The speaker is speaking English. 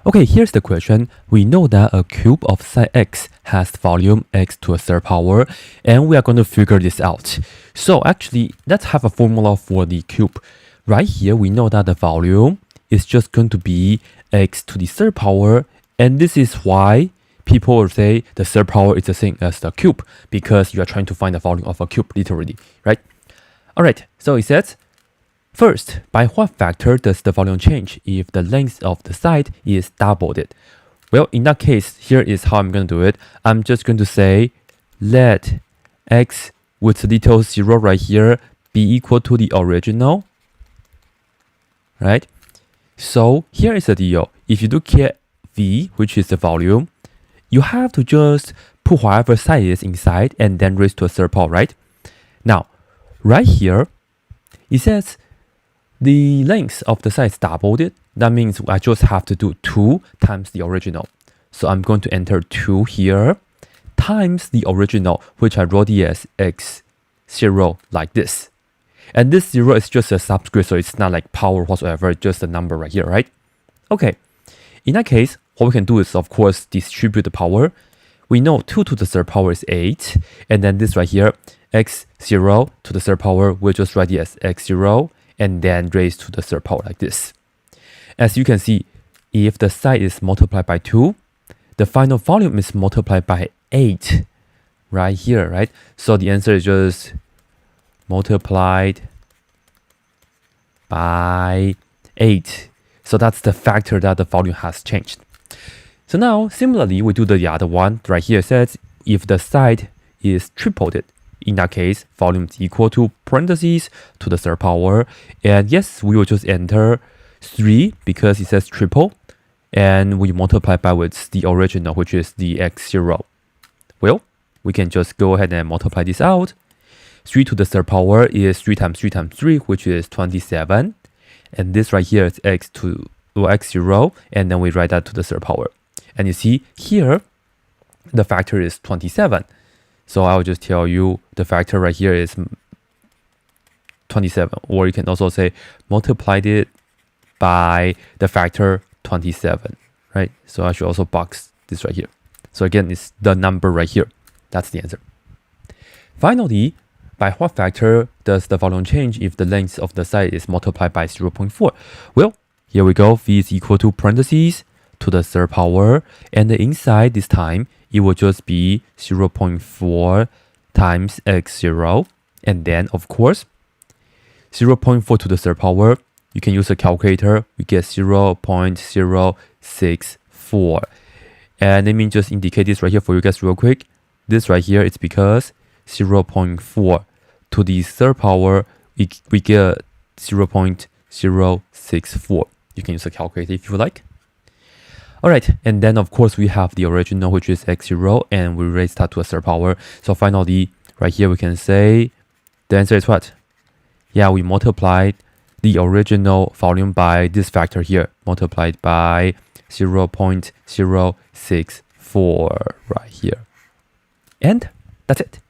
Okay, here's the question. We know that a cube of side x has volume x to a third power, and we are going to figure this out. So actually, let's have a formula for the cube. Right here, we know that the volume is just going to be x to the third power, and this is why people will say the third power is the same as the cube, because you are trying to find the volume of a cube, literally, right? Alright, so it says, first, by what factor does the volume change if the length of the side is doubled? Well, in that case, here is how I'm going to do it. I'm just going to say, let x with little 0 right here be equal to the original, right? So here is the deal. If you look at V, which is the volume, you have to just put whatever side is inside and then raise to a third power, right? Now, right here, it says the length of the side is doubled. That means I just have to do 2 times the original. So I'm going to enter 2 here times the original, which I wrote it as x0 like this. And this 0 is just a subscript, so it's not like power whatsoever, just a number right here, right? Okay, in that case, what we can do is, of course, distribute the power. We know 2 to the third power is 8, and then this right here, x0 to the third power, we'll just write it as x0, and then raise to the third power like this. As you can see, if the side is multiplied by 2, the final volume is multiplied by 8, right here, right? So the answer is just multiplied by 8. So that's the factor that the volume has changed. So now, similarly, we do the other one. Right here says, if the side is tripled, in that case, volume is equal to parentheses to the third power. And yes, we will just enter 3 because it says triple. And we multiply by with the original, which is the x0. Well, we can just go ahead and multiply this out. 3 to the third power is 3 times 3 times 3, which is 27. And this right here is x0, and then we write that to the third power. And you see here, the factor is 27. So I'll just tell you the factor right here is 27. Or you can also say multiplied it by the factor 27, right? So I should also box this right here. So again, it's the number right here. That's the answer. Finally, by what factor does the volume change if the length of the side is multiplied by 0.4? Well, here we go. V is equal to parentheses to the third power. And the inside this time, it will just be 0.4 times x0. And then, of course, 0.4 to the third power, you can use a calculator. We get 0.064. And let me just indicate this right here for you guys real quick. This right here, it's because 0.4 to the third power, we get 0.064. You can use a calculator if you like. Alright, and then of course we have the original, which is x0, and we raise that to a third power. So finally, right here we can say the answer is what? Yeah, we multiplied the original volume by this factor here, multiplied by 0.064 right here. And that's it.